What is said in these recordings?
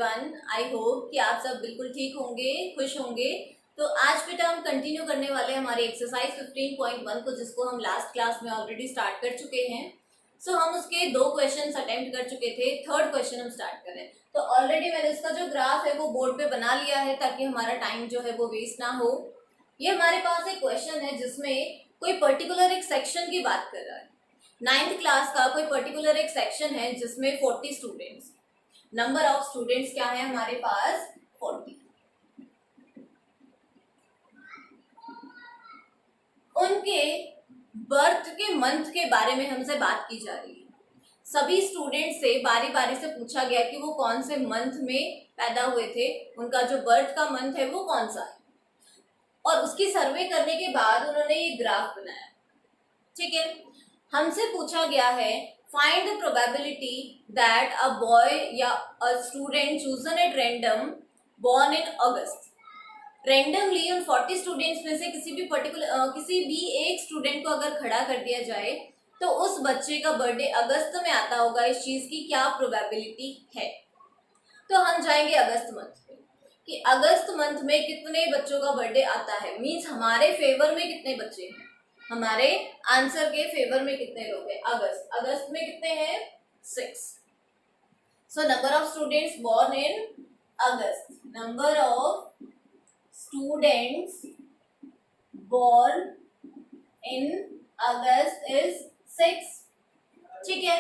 Everyone, I hope कि आप सब बिल्कुल ठीक होंगे, खुश होंगे। तो आज बेटा हम कंटिन्यू करने वाले हैं हमारे एक्सरसाइज 15.1 को, जिसको हम लास्ट क्लास में ऑलरेडी स्टार्ट कर चुके हैं। सो हम उसके 2 क्वेश्चंस अटेम्प्ट कर चुके थे, थर्ड क्वेश्चन हम स्टार्ट करें। तो ऑलरेडी मैंने इसका जो ग्राफ है वो बोर्ड पे बना लिया है ताकि हमारा टाइम जो है वो वेस्ट ना हो। ये हमारे पास एक क्वेश्चन है जिसमें कोई पर्टिकुलर एक सेक्शन की बात कर रहा है। 9th क्लास का कोई पर्टिकुलर एक सेक्शन है जिसमें 40 स्टूडेंट्स, नंबर ऑफ स्टूडेंट्स क्या है हमारे पास 40। उनके बर्थ के मंथ के बारे में हमसे बात की जा रही है। सभी स्टूडेंट से बारी बारी से पूछा गया कि वो कौन से मंथ में पैदा हुए थे, उनका जो बर्थ का मंथ है वो कौन सा है, और उसकी सर्वे करने के बाद उन्होंने ये ग्राफ बनाया। ठीक है, हमसे पूछा गया है find the probability that a boy या a student chosen at random born in August. Randomly उन 40 स्टूडेंट्स में से किसी भी एक स्टूडेंट को अगर खड़ा कर दिया जाए तो उस बच्चे का बर्थडे अगस्त में आता होगा, इस चीज की क्या प्रोबेबिलिटी है। तो हम जाएंगे अगस्त मंथ में कि अगस्त मंथ में कितने बच्चों का बर्थडे आता है, मीन्स हमारे फेवर में कितने बच्चे हैं, हमारे आंसर के फेवर में कितने लोग हैं। अगस्त में कितने हैं 6। So number of students born in August, number of students born in August is 6। ठीक है,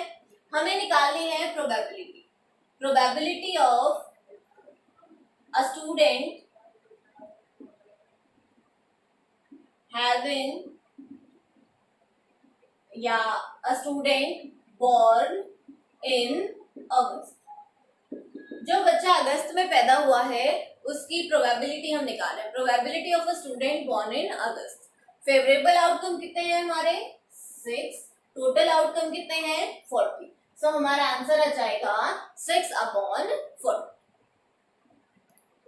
हमें निकालनी है probability of a student having या अ स्टूडेंट बोर्न इन अगस्त। जो बच्चा अगस्त में पैदा हुआ है उसकी प्रोबेबिलिटी हम निकाल रहे हैं। Probability of a student born in August. Favourable outcome कितने हैं हमारे 6, टोटल आउटकम कितने हैं 40। सो हमारा आंसर आ जाएगा 6/40।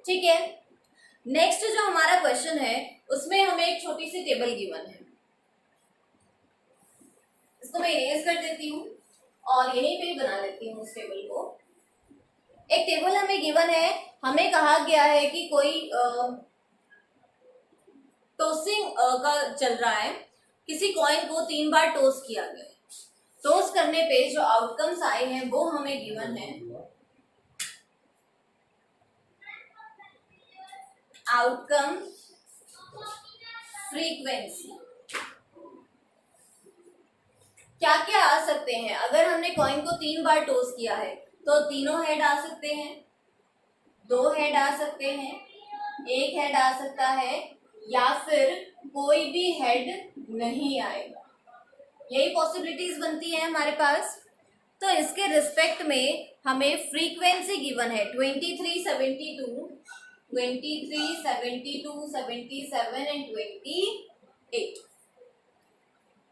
ठीक है, नेक्स्ट जो हमारा क्वेश्चन है उसमें हमें एक छोटी सी टेबल गिवन है, इसको मैं इरेज कर देती हूँ और यहीं पे ही बना लेती हूँ उस टेबल को। एक टेबल हमें गिवन है, हमें कहा गया है कि कोई टोसिंग का चल रहा है, किसी कॉइन को 3 बार टोस किया गया है। टोस करने पे जो आउटकम्स आए हैं वो हमें गिवन है। आउटकम फ्रीक्वेंसी क्या क्या आ सकते हैं। अगर हमने कॉइन को 3 बार टोस किया है तो तीनों हेड आ सकते हैं, 2 हेड आ सकते हैं, 1 हेड आ सकता है, या फिर कोई भी हेड नहीं आएगा। यही पॉसिबिलिटीज बनती है हमारे पास। तो इसके रिस्पेक्ट में हमें फ्रीक्वेंसी गिवन है 23, 72, 77 एंड 28।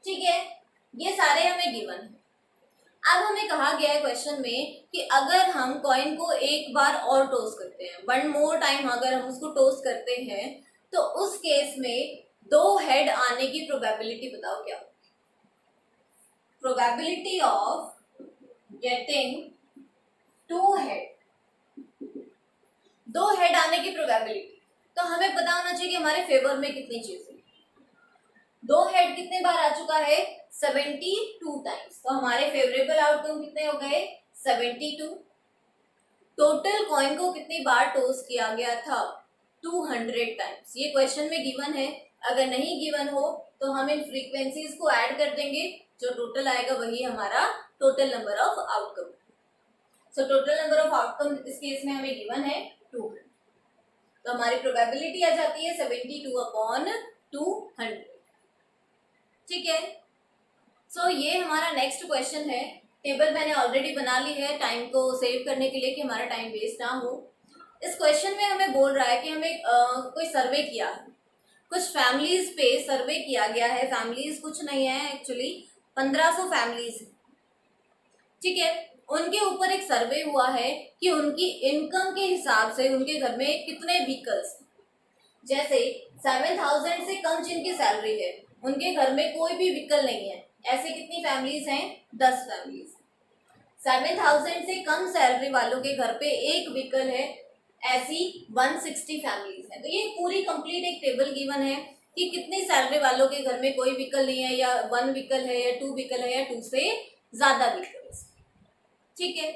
ठीक है, ये सारे हमें गिवन है। अब हमें कहा गया है क्वेश्चन में कि अगर हम कॉइन को एक बार और टोस करते हैं, 1 मोर टाइम अगर हम उसको टोस करते हैं तो उस केस में 2 हेड आने की प्रोबेबिलिटी बताओ क्या। Probability of getting 2 head, 2 head आने की प्रोबेबिलिटी। तो हमें पता होना चाहिए कि हमारे फेवर में कितनी चीजें। 2 हेड कितने बार आ चुका है 72 टाइम्स। तो हमारे फेवरेबल आउटकम कितने हो गए 72। टोटल कॉइन को कितनी बार टोस किया गया था 200 टाइम्स। ये क्वेश्चन में गिवन है, अगर नहीं गिवन हो तो हम इन फ्रीक्वेंसीज को ऐड कर देंगे, जो टोटल आएगा वही हमारा total number of outcome. So total number of outcome इस केस में हमें गिवन है 200। तो हमारी प्रोबेबिलिटी आ जाती है 72/200। ठीक है, सो ये हमारा नेक्स्ट क्वेश्चन है। टेबल मैंने ऑलरेडी बना ली है टाइम को सेव करने के लिए कि हमारा टाइम वेस्ट ना हो। इस क्वेश्चन में हमें बोल रहा है कि हमें कोई सर्वे किया है, कुछ फैमिलीज पे सर्वे किया गया है। फैमिलीज कुछ नहीं है एक्चुअली, 1500 फैमिलीज है। ठीक है, उनके ऊपर एक सर्वे हुआ है कि उनकी इनकम के हिसाब से उनके घर में कितने व्हीकल्स, जैसे 7000 से कम जिनकी सैलरी है उनके घर में कोई भी व्हीकल नहीं है, ऐसे कितनी फैमिलीज हैं 10 फैमिलीज। 7,000 से कम सैलरी वालों के घर पे एक व्हीकल है, ऐसी 160 फैमिलीज हैं। तो ये पूरी कंप्लीट एक टेबल गिवन है कि कितनी सैलरी वालों के घर में कोई व्हीकल नहीं है, या 1 व्हीकल है, या 2 व्हीकल है, या 2 से ज्यादा व्हीकल्स। ठीक है,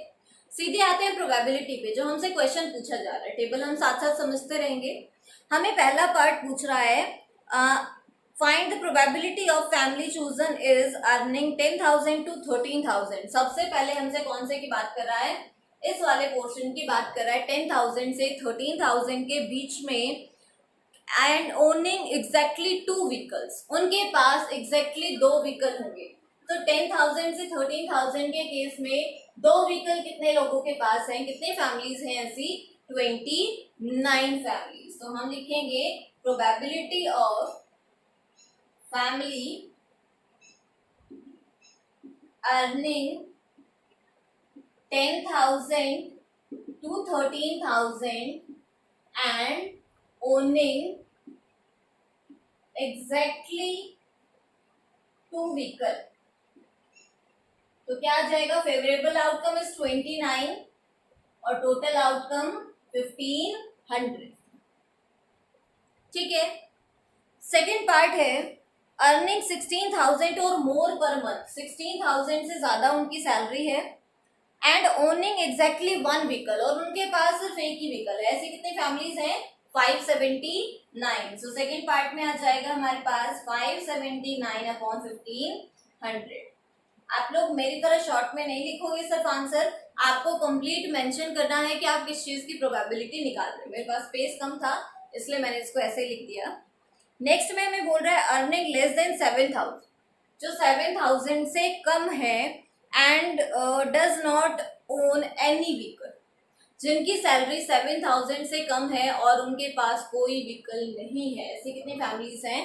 सीधे आते हैं प्रोबेबिलिटी पे, जो हमसे क्वेश्चन पूछा जा रहा है। टेबल हम साथ साथ समझते रहेंगे। हमें पहला पार्ट पूछ रहा है, find the probability of family chosen is earning 10,000 to 13,000। सबसे पहले हमसे कौन से की बात कर रहा है, इस वाले पोर्शन की बात कर रहा है, 10,000 से 13,000 के बीच में, एंड ओनिंग एग्जैक्टली 2 व्हीकल्स, उनके पास एग्जैक्टली 2 व्हीकल होंगे। तो 10,000 से 13,000 के केस में 2 व्हीकल कितने लोगों के पास हैं, कितने फैमिलीज हैं ऐसी, 29 फैमिलीज। तो हम लिखेंगे probability of family earning 10,000 to 13,000 and owning exactly 2 vehicle. तो क्या आ जाएगा, फेवरेबल आउटकम इज 29 और टोटल आउटकम 1500। ठीक है, सेकेंड पार्ट है, अर्निंग 16,000 और मोर पर मंथ, 16,000 से ज्यादा उनकी सैलरी है, एंड ओनिंग एग्जैक्टली 1 व्हीकल, और उनके पास सिर्फ एक ही व्हीकल है। ऐसी कितनी फैमिलीज हैं, 579। सो सेकेंड पार्ट में आ जाएगा हमारे पास 579 अपॉन 1500। आप लोग मेरी तरह शॉर्ट में नहीं लिखोगे सिर्फ आंसर, आपको कंप्लीट मेंशन करना है कि आप किस चीज की प्रोबेबिलिटी निकाल रहे हैं। मेरे पास स्पेस कम था इसलिए मैंने इसको ऐसे ही लिख दिया। नेक्स्ट में हमें बोल रहा है अर्निंग लेस देन 7,000, जो 7,000 से कम है, and does not own any vehicle, जिनकी सैलरी 7,000 से कम है और उनके पास कोई व्हीकल नहीं है। ऐसी कितनी फैमिलीज हैं,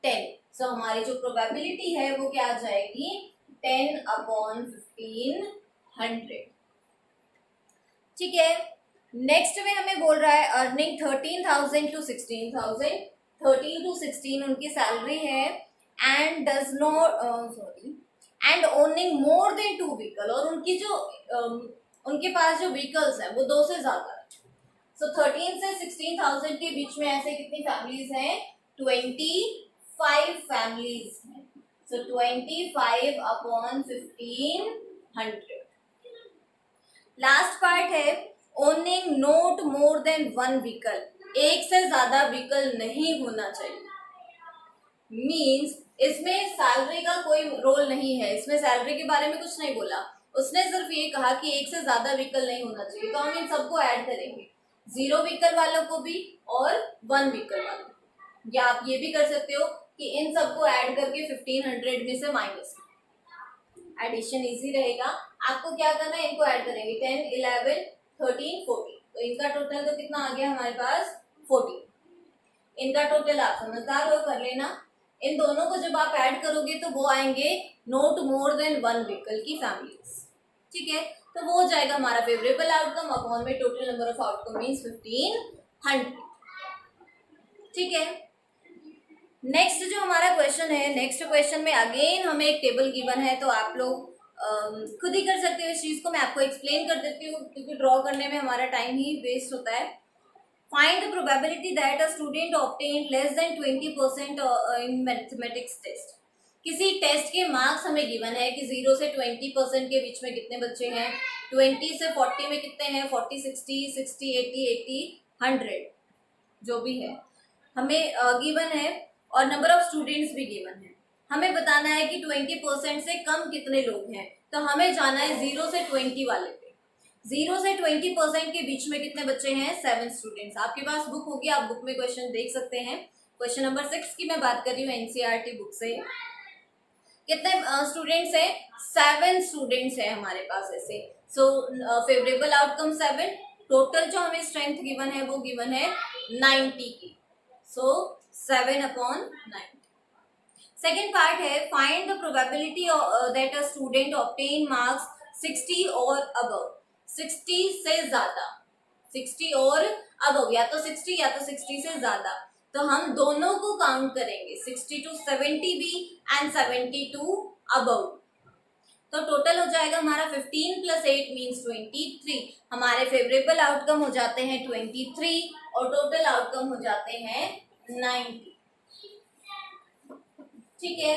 10। सो हमारी जो प्रोबेबिलिटी है वो क्या आ जाएगी, 10 अपॉन 1500। ठीक है, नेक्स्ट में हमें बोल रहा है अर्निंग 13,000 to 16,000, 13 to 16 उनकी सैलरी है, and does not and owning more than 2 vehicle, और उनकी जो उनके पास जो व्हीकल्स हैं वो 2 से ज्यादा है। सो 13 से 16,000 के बीच में ऐसे कितनी फैमिलीज हैं, 25 फैमिलीज हैं। सो 25 अपॉन 1500। लास्ट पार्ट है, owning note more than 1 vehicle, एक से ज्यादा व्हीकल नहीं होना चाहिए। मीन्स इसमें सैलरी का कोई रोल नहीं है, इसमें सैलरी के बारे में कुछ नहीं बोला, उसने सिर्फ ये कहा कि एक से ज्यादा व्हीकल नहीं होना चाहिए। तो हम इन सबको ऐड करेंगे, 0 व्हीकल वालों को भी और 1 व्हीकल वालों को, या आप ये भी कर सकते हो कि इन सबको ऐड करके 1500 में से माइनस, एडिशन इजी रहेगा। आपको क्या करना है, इनको ऐड करेंगे, 10, 11, 13, 14, तो इनका टोटल तो कितना आ गया हमारे पास, 14। इनका टोटल आप समझदार हो, कर लेना। इन दोनों को जब आप ऐड करोगे तो वो आएंगे नोट मोर देन 1 व्हीकल की फैमिलीज। ठीक है, तो वो हो जाएगा हमारा फेवरेबल आउटकम अपॉन में total number of outcome means 1500। ठीक है, नेक्स्ट जो हमारा क्वेश्चन है, नेक्स्ट क्वेश्चन में अगेन हमें एक टेबल गिवन है, तो आप लोग खुद ही कर सकते हो इस चीज को। मैं आपको एक्सप्लेन कर देती हूँ क्योंकि ड्रॉ करने में हमारा टाइम ही वेस्ट होता है। Find the probability that a student obtained less than 20% in mathematics test। किसी टेस्ट के मार्क्स हमें गिवन है कि 0 से 20% के बीच में कितने बच्चे हैं, 20 से 40 में कितने हैं, 40, 60, 60, 80, 80, 100 जो भी है हमें गिवन है, और नंबर ऑफ स्टूडेंट्स भी गिवन है। हमें बताना है कि 20% से कम कितने लोग हैं, तो हमें जाना है 0 से 20 वाले पे। 0 से 20% के बीच में कितने बच्चे हैं, 7 स्टूडेंट्स। आपके पास बुक होगी, आप बुक में क्वेश्चन देख सकते हैं। क्वेश्चन नंबर 6 की मैं बात कर रही हूँ एनसीईआरटी बुक से। कितने स्टूडेंट्स हैं, 7 स्टूडेंट्स हैं हमारे पास ऐसे। सो फेवरेबल आउटकम 7, टोटल जो हमें स्ट्रेंथ गिवन है वो गिवन है 90 की। सो 7 अपॉन 90। सेकेंड पार्ट है, find the probability that a student obtain marks 60 और अबव, 60 से ज्यादा, 60 और अबव, या तो 60 या तो 60 से ज्यादा। तो हम दोनों को काउंट करेंगे, 60 to 70 भी एंड 70 to अबव। तो टोटल हो जाएगा हमारा 15 + 8 मीन्स 23। हमारे फेवरेबल आउटकम हो जाते हैं 23 और टोटल आउटकम हो जाते हैं 90। ठीक है,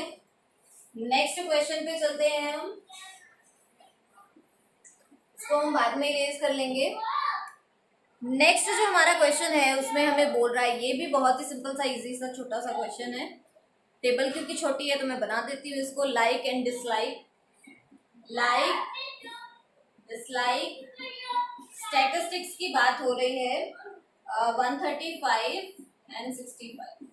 नेक्स्ट क्वेश्चन पे चलते हैं हम, इसको हम बाद में इरेज कर लेंगे। नेक्स्ट जो हमारा क्वेश्चन है उसमें हमें बोल रहा है, ये भी बहुत ही सिंपल सा इजी सा छोटा सा क्वेश्चन है। टेबल क्योंकि छोटी है तो मैं बना देती हूँ इसको। Like and dislike, like dislike statistics की बात हो रही है, 135 and 65।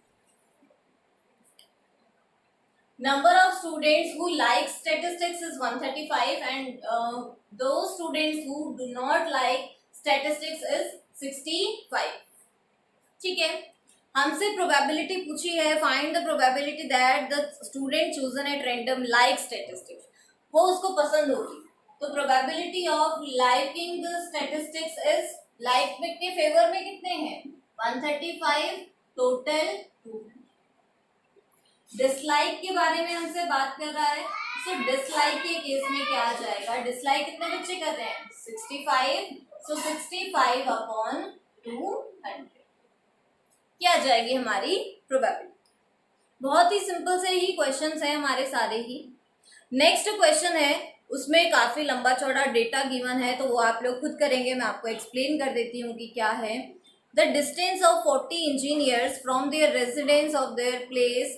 Number of students who like statistics is 135 and those students who do not like statistics is 65। ठीक है, हमसे प्रोबेबिलिटी पूछी है, find the probability that the student chosen at random like statistics, वो उसको पसंद होगी। तो probability of liking the statistics is, like के फेवर में कितने हैं 135, टोटल 2। डिसलाइक के बारे में हमसे बात कर रहा है, सो डिसलाइक के केस में क्या आ जाएगा, डिसलाइक कितने बच्चे कर रहे हैं 65, सो 65 अपॉन 200 क्या आ जाएगी हमारी प्रोबेबिलिटी। बहुत ही सिंपल से ही क्वेश्चंस हैं हमारे सारे ही। नेक्स्ट क्वेश्चन है, उसमें काफी लंबा चौड़ा डेटा गिवन है तो वो आप लोग खुद करेंगे, मैं आपको एक्सप्लेन कर देती हूँ कि क्या है। The distance of 40 engineers from their residence of their place,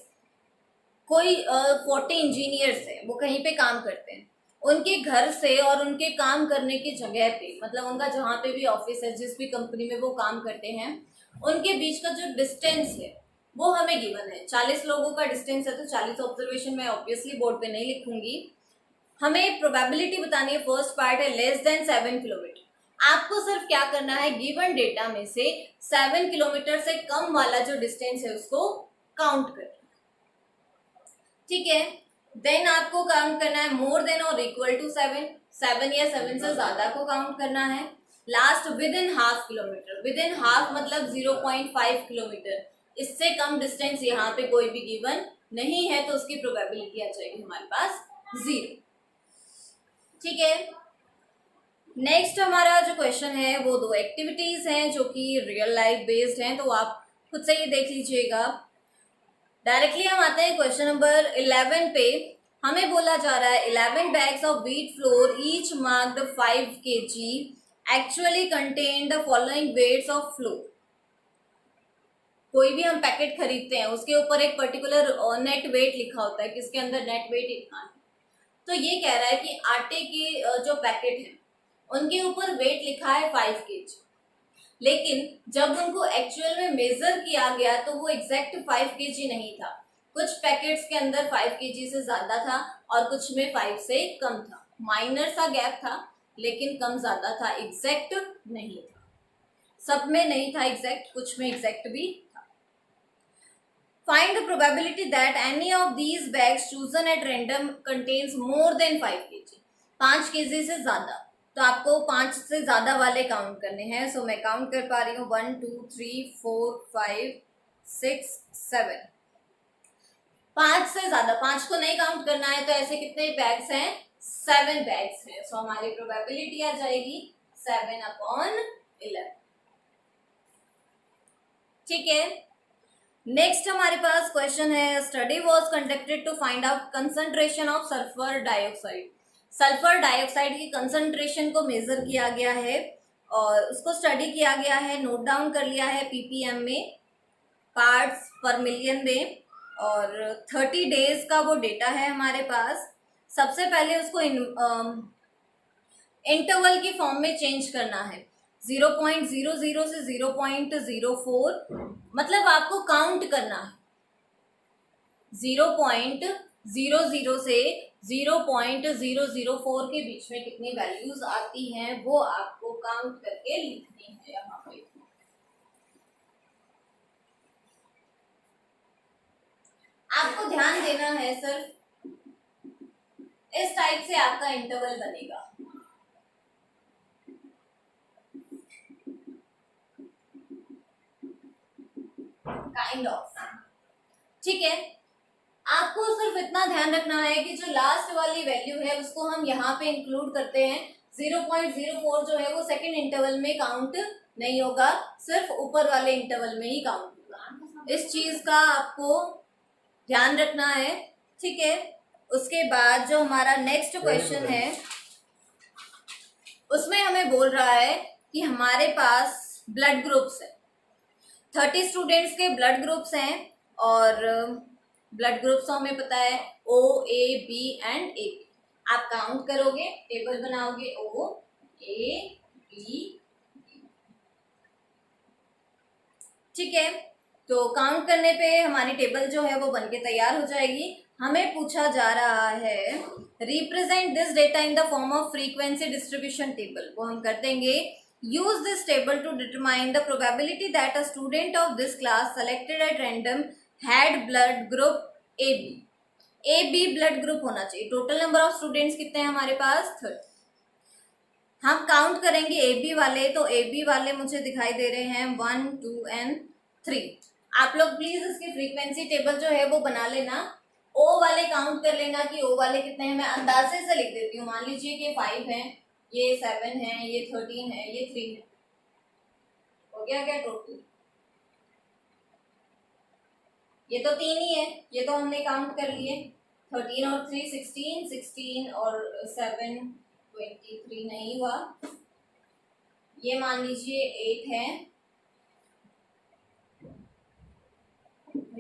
कोई 40 इंजीनियर्स हैं, वो कहीं पे काम करते हैं, उनके घर से और उनके काम करने की जगह पे, मतलब उनका जहाँ पे भी ऑफिस है, जिस भी कंपनी में वो काम करते हैं, उनके बीच का जो डिस्टेंस है वो हमें गिवन है। 40 लोगों का डिस्टेंस है तो 40 ऑब्जर्वेशन मैं ऑब्वियसली बोर्ड पे नहीं लिखूंगी। हमें प्रोबेबिलिटी बतानी है, फर्स्ट पार्ट है लेस देन 7 किलोमीटर। आपको सिर्फ क्या करना है, गिवन डेटा में से 7 किलोमीटर से कम वाला जो डिस्टेंस है उसको काउंट करना। ठीक है, देन आपको काउंट करना है मोर देन और इक्वल टू 7, 7 या 7 से ज्यादा को काउंट करना है। Last with in half kilometre, with in half मतलब 0.5 किलोमीटर, इससे कम डिस्टेंस यहाँ पे कोई भी गिवन नहीं है तो उसकी प्रोबेबिलिटी आ जाएगी हमारे पास 0। ठीक है, नेक्स्ट हमारा जो क्वेश्चन है वो 2 एक्टिविटीज हैं जो कि रियल लाइफ बेस्ड हैं, तो आप खुद से ही देख लीजिएगा। डायरेक्टली हम आते हैं क्वेश्चन नंबर 11 पे। हमें बोला जा रहा है 11 bags of wheat flour each marked 5 kg actually contain the following weights of flour. कोई भी हम पैकेट खरीदते हैं उसके ऊपर एक पर्टिकुलर नेट वेट लिखा होता है, किसके अंदर नेट वेट लिखा है। तो ये कह रहा है कि आटे के जो पैकेट है उनके ऊपर वेट लिखा है 5 kg, लेकिन जब उनको एक्चुअल में मेजर किया गया तो वो एग्जैक्ट 5 kg नहीं था। कुछ पैकेट्स के अंदर 5 kg से ज्यादा था और कुछ में 5 से कम था, माइनर सा गैप था लेकिन कम ज्यादा था, एग्जैक्ट नहीं था। सब में नहीं था एग्जैक्ट, कुछ में एग्जैक्ट भी था। Find the probability that any of these bags chosen at random contains more than 5 kg, 5 kg से ज्यादा। तो आपको 5 से ज्यादा वाले काउंट करने हैं। सो मैं काउंट कर पा रही हूँ 1 2 3 4 5 6 7, 5 से ज्यादा, 5 को नहीं काउंट करना है तो ऐसे कितने बैग्स हैं 7 बैग्स हैं। सो हमारी प्रोबेबिलिटी आ जाएगी 7/11। ठीक है, नेक्स्ट हमारे पास क्वेश्चन है, study was conducted to find out concentration of sulphur dioxide. Sulphur dioxide की कंसंट्रेशन को मेजर किया गया है और उसको स्टडी किया गया है, नोट डाउन कर लिया है पीपीएम में, पार्ट्स पर मिलियन में, और 30 डेज का वो डेटा है हमारे पास। सबसे पहले उसको इंटरवल की फॉर्म में चेंज करना है, 0.00 से 0.04, मतलब आपको काउंट करना है 0.00 से 0.004 के बीच में कितनी वैल्यूज आती हैं वो आपको काउंट करके लिखनी है यहाँ पे। आपको ध्यान देना है सिर्फ, इस टाइप से आपका इंटरवल बनेगा। काइंड ऑफ, ठीक है। आपको सिर्फ इतना ध्यान रखना है कि जो लास्ट वाली वैल्यू है उसको हम यहाँ पे इंक्लूड करते हैं। 0.04 जो है वो सेकेंड इंटरवल में काउंट नहीं होगा, सिर्फ ऊपर वाले इंटरवल में ही काउंट होगा। इस चीज का आपको ध्यान रखना है, ठीक है। उसके बाद जो हमारा नेक्स्ट क्वेश्चन है उसमें हमें बोल रहा है कि हमारे पास ब्लड ग्रुप्स है, 30 स्टूडेंट्स के ब्लड ग्रुप्स हैं और ब्लड ग्रुप्स हमें पता है O, A, B and A। आप काउंट करोगे, टेबल बनाओगे O, A, B, ठीक है। तो काउंट करने पे हमारी टेबल जो है वो बनके तैयार हो जाएगी। हमें पूछा जा रहा है represent this data in the form of frequency distribution table. वो हम कर देंगे use this table to determine the probability that a student of this class selected at random had blood group A B blood group होना चाहिए। Total number of students कितने हैं हमारे पास 30। हम काउंट करेंगे ए बी वाले, तो ए बी वाले मुझे दिखाई दे रहे हैं 1, 2 एंड 3। आप लोग प्लीज इसकी फ्रीक्वेंसी टेबल जो है वो बना लेना। ओ वाले काउंट कर लेना कि ओ वाले कितने हैं। मैं अंदाजे से लिख देती हूँ, मान लीजिए कि 5 हैं, ये 7 है, ये 13 है, ये 3 है। हो गया क्या टोटल? ये तो 3 ही है, ये तो हमने काउंट कर लिए। 13 और 3 16, 16 और 7 23 नहीं हुआ। ये मान लीजिए 8 है,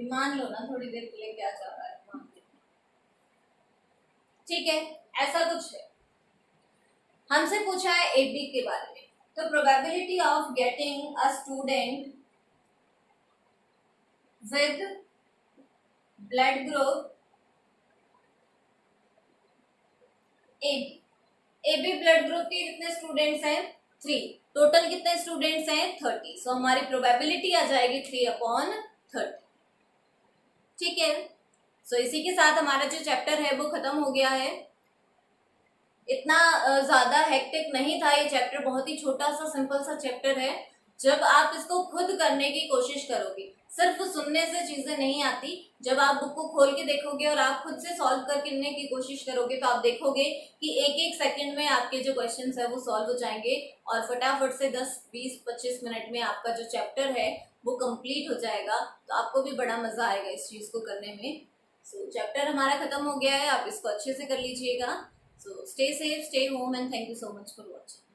मान लो ना थोड़ी देर के लिए क्या चल रहा है, ठीक है। ऐसा कुछ है, हमसे पूछा है AB के बारे में। तो probability of getting a student with blood group AB blood group के कितने स्टूडेंट्स हैं 3। टोटल कितने स्टूडेंट्स हैं 30। सो हमारी प्रोबेबिलिटी आ जाएगी 3/30, ठीक है। सो इसी के साथ हमारा जो चैप्टर है वो खत्म हो गया है। इतना ज्यादा हेक्टिक नहीं था ये चैप्टर, बहुत ही छोटा सा सिंपल सा चैप्टर है। जब आप इसको खुद करने की कोशिश करोगे, सिर्फ सुनने से चीजें नहीं आती। जब आप बुक को खोल के देखोगे और आप खुद से सॉल्व करने की कोशिश करोगे तो आप देखोगे कि एक एक सेकंड में आपके जो क्वेश्चंस है वो सॉल्व हो जाएंगे और फटाफट से 10, 20, 25 मिनट में आपका जो चैप्टर है वो कंप्लीट हो जाएगा। तो आपको भी बड़ा मजा आएगा इस चीज को करने में। सो चैप्टर हमारा खत्म हो गया है, आप इसको अच्छे से कर लीजिएगा। So stay safe, stay home, and thank you so much for watching.